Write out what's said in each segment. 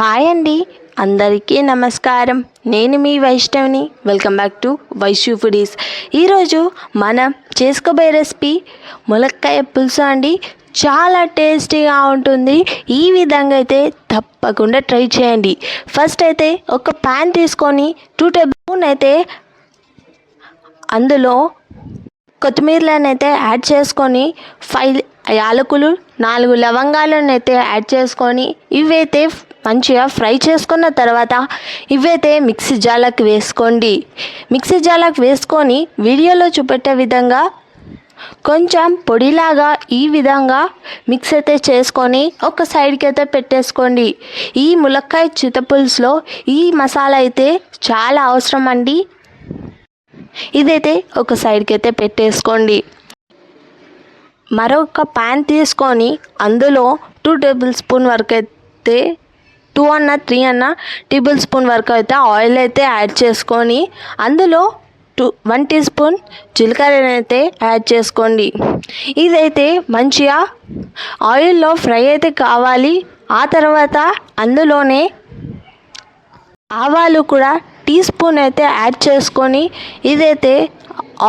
Hi అండి, అందరికీ నమస్కారం. నేను మీ వైష్ణవిని. Welcome back to Vaishnavi foodies. ఈరోజు మనం చేసుకోబోయే రెసిపీ ములక్కాయ పులుసు అండి. చాలా టేస్టీగా ఉంటుంది. ఈ విధంగా అయితే తప్పకుండా ట్రై చేయండి. ఫస్ట్ అయితే ఒక ప్యాన్ తీసుకొని 2 టేబుల్ స్పూన్ అయితే అందులో కొత్తిమీరలను అయితే యాడ్ చేసుకొని 5 యాలకులు 4 లవంగాలను అయితే యాడ్ చేసుకొని ఇవైతే మంచిగా ఫ్రై చేసుకున్న తర్వాత ఇవైతే మిక్సీ జార్లోకి వేసుకోండి. మిక్సీ జార్లోకి వేసుకొని వీడియోలో చూపెట్టే విధంగా కొంచెం పొడిలాగా ఈ విధంగా మిక్స్ అయితే చేసుకొని ఒక సైడ్కి అయితే పెట్టేసుకోండి. ఈ ములక్కాయ చింతపులుసులో ఈ మసాలా అయితే చాలా అవసరం అండి. ఇదైతే ఒక సైడ్కి అయితే పెట్టేసుకోండి. మరొక ప్యాన్ తీసుకొని అందులో 2 టేబుల్ స్పూన్ వరకు అయితే 2 అన్న 3 అన్న టేబుల్ స్పూన్ వరకు అయితే ఆయిల్ అయితే యాడ్ చేసుకొని అందులో 1 టీ స్పూన్ జీలకర్ర అయితే యాడ్ చేసుకోండి. ఇదైతే మంచిగా ఆయిల్లో ఫ్రై అయితే కావాలి. ఆ తర్వాత అందులోనే ఆవాలు కూడా టీ స్పూన్ అయితే యాడ్ చేసుకొని ఇదైతే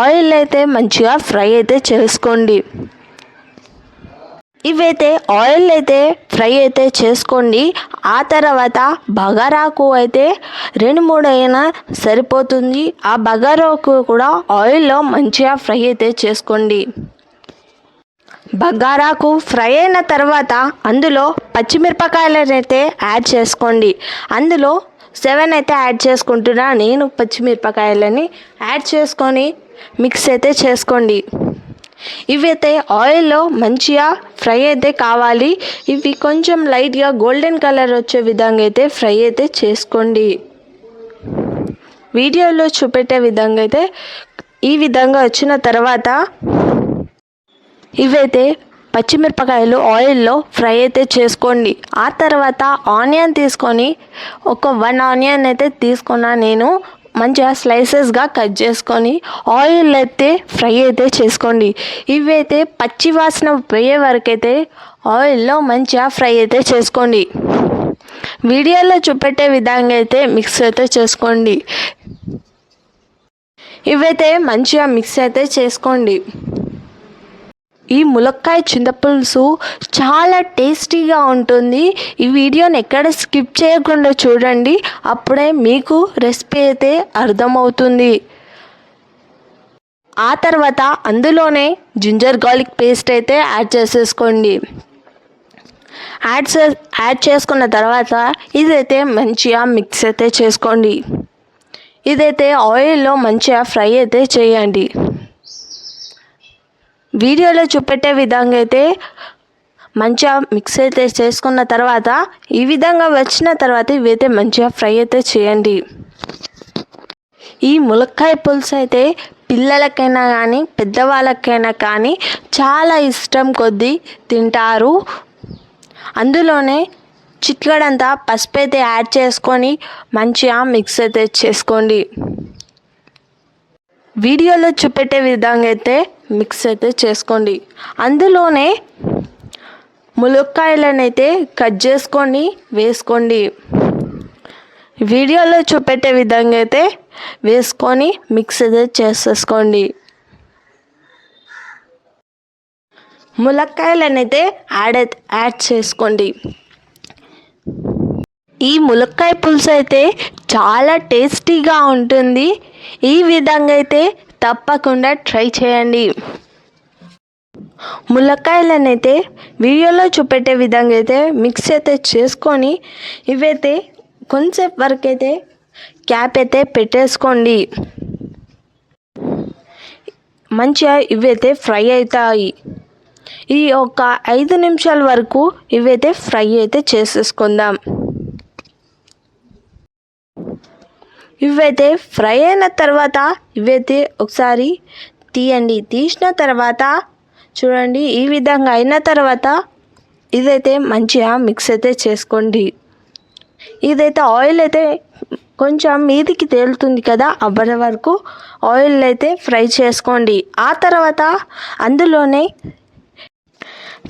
ఆయిల్ అయితే మంచిగా ఫ్రై అయితే చేసుకోండి. ఇవైతే ఆయిల్ అయితే ఫ్రై అయితే చేసుకోండి. ఆ తర్వాత బగారాకు అయితే 2-3 అయినా సరిపోతుంది. ఆ బగారాకు కూడా ఆయిల్లో మంచిగా ఫ్రై అయితే చేసుకోండి. బగారాకు ఫ్రై అయిన తర్వాత అందులో పచ్చిమిరపకాయలను అయితే యాడ్ చేసుకోండి. అందులో 7 అయితే యాడ్ చేసుకుంటున్నా నేను. పచ్చిమిరపకాయలని యాడ్ చేసుకొని మిక్స్ అయితే చేసుకోండి. ఇవైతే ఆయిల్లో మంచిగా ఫ్రై అయితే కావాలి. ఇవి కొంచెం లైట్గా గోల్డెన్ కలర్ వచ్చే విధంగా అయితే ఫ్రై అయితే చేసుకోండి. వీడియోలో చూపెట్టే విధంగా అయితే ఈ విధంగా వచ్చిన తర్వాత ఇవైతే పచ్చిమిరపకాయలు ఆయిల్లో ఫ్రై అయితే చేసుకోండి. ఆ తర్వాత ఆనియన్ తీసుకొని ఒక 1 ఆనియన్ అయితే తీసుకున్నా నేను. మంచిగా స్లైసెస్గా కట్ చేసుకొని ఆయిల్ అయితే ఫ్రై అయితే చేసుకోండి. ఇవైతే పచ్చి వాసన పోయే వరకు అయితే ఆయిల్లో మంచిగా ఫ్రై అయితే చేసుకోండి. వీడియోలో చూపెట్టే విధంగా అయితే మిక్స్ అయితే చేసుకోండి. ఇవైతే మంచిగా మిక్స్ అయితే చేసుకోండి. ఈ ములక్కాయ చింతపులుసు చాలా టేస్టీగా ఉంటుంది. ఈ వీడియోని ఎక్కడ స్కిప్ చేయకుండా చూడండి. అప్పుడే మీకు రెసిపీ అయితే అర్థమవుతుంది. ఆ తర్వాత అందులోనే జింజర్ గార్లిక్ పేస్ట్ అయితే యాడ్ చేసేసుకోండి. యాడ్ చేసుకున్న తర్వాత ఇదైతే మంచిగా మిక్స్ అయితే చేసుకోండి. ఇదైతే ఆయిల్లో మంచిగా ఫ్రై అయితే చేయండి. వీడియోలో చూపెట్టే విధంగా అయితే మంచిగా మిక్స్ అయితే చేసుకున్న తర్వాత ఈ విధంగా వచ్చిన తర్వాత ఇవైతే మంచిగా ఫ్రై అయితే చేయండి. ఈ ములక్కాయ పులుసు అయితే పిల్లలకైనా కానీ పెద్దవాళ్ళకైనా కానీ చాలా ఇష్టం కొద్దీ తింటారు. అందులోనే చిటికెడంతా పసుపు అయితే యాడ్ చేసుకొని మంచిగా మిక్స్ అయితే చేసుకోండి. వీడియోలో చూపెట్టే విధంగా అయితే మిక్స్ అయితే చేసుకోండి. అందులోనే ములక్కాయలను అయితే కట్ చేసుకొని వేసుకోండి. వీడియోలో చూపెట్టే విధంగా అయితే వేసుకొని మిక్స్ అయితే చేసేసుకోండి. ములక్కాయలను అయితే యాడ్ చేసుకోండి. ఈ ములక్కాయ పులుసు అయితే చాలా టేస్టీగా ఉంటుంది. ఈ విధంగా అయితే తప్పకుండా ట్రై చేయండి. ములక్కాయలను అయితే వీడియోలో చూపెట్టే విధంగా అయితే మిక్స్ అయితే చేసుకొని ఇవైతే కొంచెంసేపు వరకు అయితే క్యాప్ అయితే పెట్టేసుకోండి. మంచిగా ఇవైతే ఫ్రై అవుతాయి. ఈ ఒక 5 నిమిషాల వరకు ఇవైతే ఫ్రై అయితే చేసేసుకుందాం. ఇవైతే ఫ్రై అయిన తర్వాత ఇవైతే ఒకసారి తీయండి. తీసిన తర్వాత చూడండి ఈ విధంగా అయిన తర్వాత ఇదైతే మంచిగా మిక్స్ అయితే చేసుకోండి. ఇదైతే ఆయిల్ అయితే కొంచెం మీదికి తేలుతుంది కదా, అప్పటి వరకు ఆయిల్ అయితే ఫ్రై చేసుకోండి. ఆ తర్వాత అందులోనే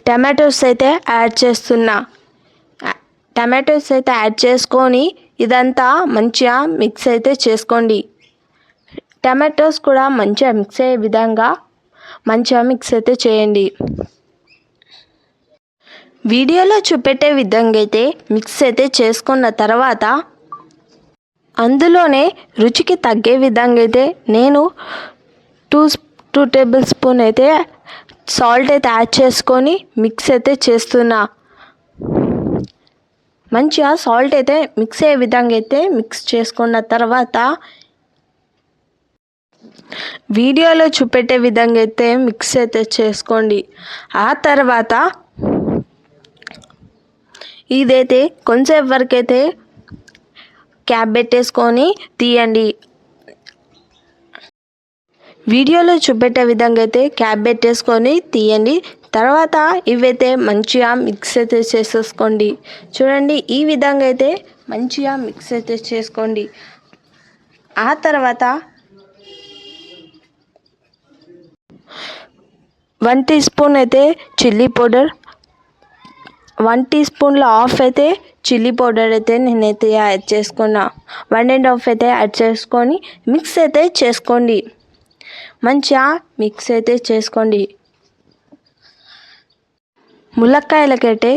టమాటోస్ అయితే యాడ్ చేస్తున్నా. టమాటోస్ అయితే యాడ్ చేసుకొని ఇదంతా మంచిగా మిక్స్ అయితే చేసుకోండి. టమాటోస్ కూడా మంచిగా మిక్స్ అయ్యే విధంగా మంచిగా మిక్స్ అయితే చేయండి. వీడియోలో చూపెట్టే విధంగా అయితే మిక్స్ అయితే చేసుకున్న తర్వాత అందులోనే రుచికి తగ్గే విధంగా అయితే నేను 2 టేబుల్ స్పూన్ అయితే సాల్ట్ అయితే యాడ్ చేసుకొని మిక్స్ అయితే చేస్తున్నా. మంచిగా సాల్ట్ అయితే మిక్స్ అయ్యే విధంగా అయితే మిక్స్ చేసుకున్న తర్వాత వీడియోలో చూపెట్టే విధంగా అయితే మిక్స్ అయితే చేసుకోండి. ఆ తర్వాత ఇదైతే కొంచెం వరకు అయితే క్యాప్ పెట్టేసుకొని తీయండి. వీడియోలో చూపెట్టే విధంగా అయితే క్యాప్ పెట్టేసుకొని తీయండి. తర్వాత ఇవైతే మంచిగా మిక్స్ అయితే చేసేసుకోండి. చూడండి, ఈ విధంగా అయితే మంచిగా మిక్స్ అయితే చేసుకోండి. ఆ తర్వాత 1 టీ స్పూన్ అయితే చిల్లీ పౌడర్, 1 టీ స్పూన్లో హాఫ్ అయితే చిల్లీ పౌడర్ అయితే నేనైతే యాడ్ చేసుకున్నా. 1.5 అయితే యాడ్ చేసుకొని మిక్స్ అయితే చేసుకోండి. మంచిగా మిక్స్ అయితే చేసుకోండి. ములక్కాయలకైతే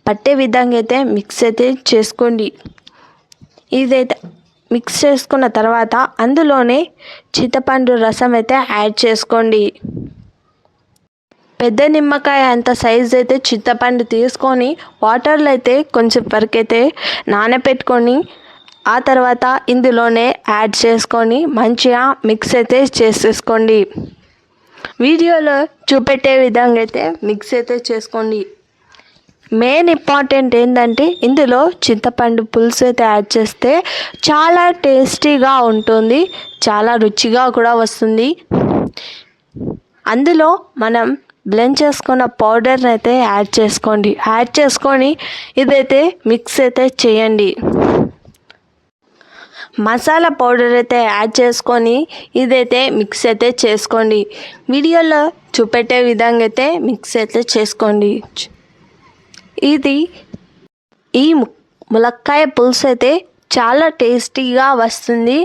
పట్టే విధంగా అయితే మిక్స్ అయితే చేసుకోండి. ఇదైతే మిక్స్ చేసుకున్న తర్వాత అందులోనే చింతపండు రసం అయితే యాడ్ చేసుకోండి. పెద్ద నిమ్మకాయ అంత సైజ్ అయితే చింతపండు తీసుకొని వాటర్లో అయితే కొంచెం వరకు అయితే నానబెట్టుకొని ఆ తర్వాత ఇందులోనే యాడ్ చేసుకొని మంచిగా మిక్స్ అయితే చేసేసుకోండి. వీడియోలో చూపెట్టే విధంగా అయితే మిక్స్ అయితే చేసుకోండి. మెయిన్ ఇంపార్టెంట్ ఏంటంటే ఇందులో చింతపండు పులుసు అయితే యాడ్ చేస్తే చాలా టేస్టీగా ఉంటుంది, చాలా రుచిగా కూడా వస్తుంది. అందులో మనం బ్లెండ్ చేసుకున్న పౌడర్ని అయితే యాడ్ చేసుకోండి. యాడ్ చేసుకొని ఇదైతే మిక్స్ అయితే చేయండి. మసాలా పౌడర్ అయితే యాడ్ చేసుకొని ఇదైతే మిక్స్ అయితే చేసుకోండి. వీడియోలో చూపెట్టే విధంగా అయితే మిక్స్ అయితే చేసుకోండి. ఈ ములక్కాయ పులుసు అయితే చాలా టేస్టీగా వస్తుంది.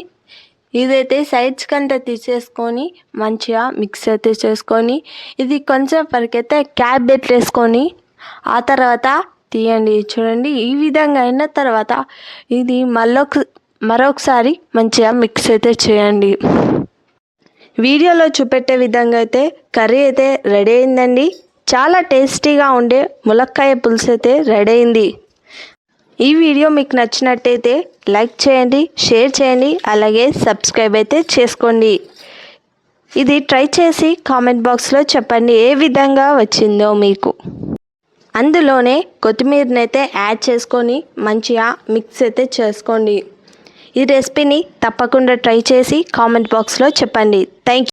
ఇదైతే సైడ్స్ కంటే తీసేసుకొని మంచిగా మిక్స్ అయితే చేసుకొని ఇది కొంచెం వరకైతే క్యాప్ పెట్టేసుకొని ఆ తర్వాత తీయండి. చూడండి, ఈ విధంగా అయిన తర్వాత ఇది మరొకసారి మంచిగా మిక్స్ అయితే చేయండి. వీడియోలో చూపెట్టే విధంగా అయితే కర్రీ అయితే రెడీ అయిందండి. చాలా టేస్టీగా ఉండే ములక్కాయ పులుసు అయితే రెడీ అయింది. ఈ వీడియో మీకు నచ్చినట్టయితే లైక్ చేయండి, షేర్ చేయండి, అలాగే సబ్స్క్రైబ్ అయితే చేసుకోండి. ఇది ట్రై చేసి కామెంట్ బాక్స్లో చెప్పండి ఏ విధంగా వచ్చిందో మీకు. అందులోనే కొత్తిమీరని అయితే యాడ్ చేసుకొని మంచిగా మిక్స్ అయితే చేసుకోండి. ఈ రెసిపీని తప్పకుండా ట్రై చేసి కామెంట్ బాక్స్లో చెప్పండి. Thank you.